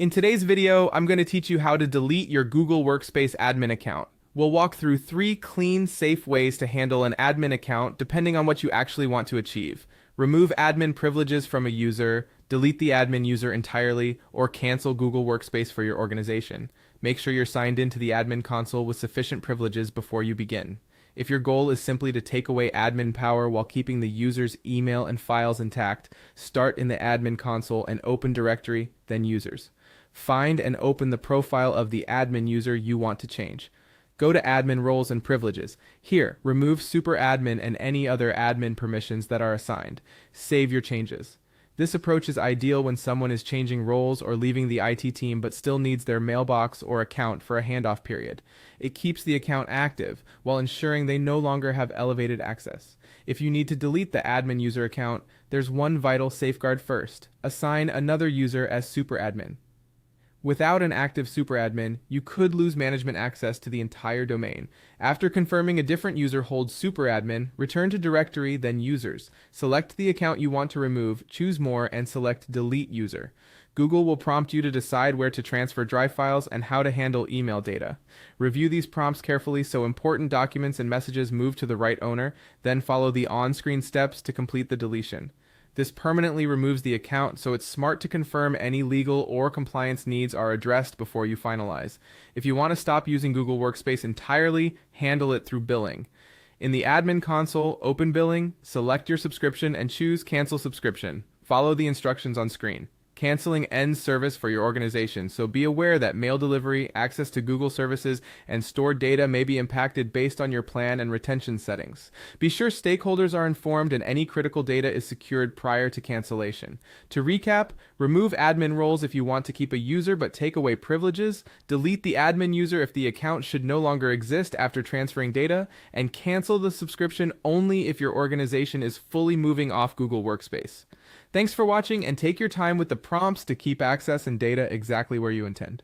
In today's video, I'm going to teach you how to delete your Google Workspace admin account. We'll walk through 3 clean, safe ways to handle an admin account depending on what you actually want to achieve. Remove admin privileges from a user, delete the admin user entirely, or cancel Google Workspace for your organization. Make sure you're signed into the admin console with sufficient privileges before you begin. If your goal is simply to take away admin power while keeping the user's email and files intact, start in the admin console and open directory, then users. Find and open the profile of the admin user you want to change. Go to admin roles and privileges. Here, remove super admin and any other admin permissions that are assigned. Save your changes. This approach is ideal when someone is changing roles or leaving the IT team but still needs their mailbox or account for a handoff period. It keeps the account active while ensuring they no longer have elevated access. If you need to delete the admin user account, there's one vital safeguard first. Assign another user as super admin. Without an active superadmin, you could lose management access to the entire domain. After confirming a different user holds superadmin, return to directory, then users. Select the account you want to remove, choose more, and select delete user. Google will prompt you to decide where to transfer drive files and how to handle email data. Review these prompts carefully so important documents and messages move to the right owner, then follow the on-screen steps to complete the deletion. This permanently removes the account, so it's smart to confirm any legal or compliance needs are addressed before you finalize. If you want to stop using Google Workspace entirely, handle it through billing. In the admin console, open billing, select your subscription, and choose Cancel Subscription. Follow the instructions on screen. Canceling ends service for your organization, so be aware that mail delivery, access to Google services, and stored data may be impacted based on your plan and retention settings. Be sure stakeholders are informed and any critical data is secured prior to cancellation. To recap, remove admin roles if you want to keep a user but take away privileges, delete the admin user if the account should no longer exist after transferring data, and cancel the subscription only if your organization is fully moving off Google Workspace. Thanks for watching, and take your time with the prompts to keep access and data exactly where you intend.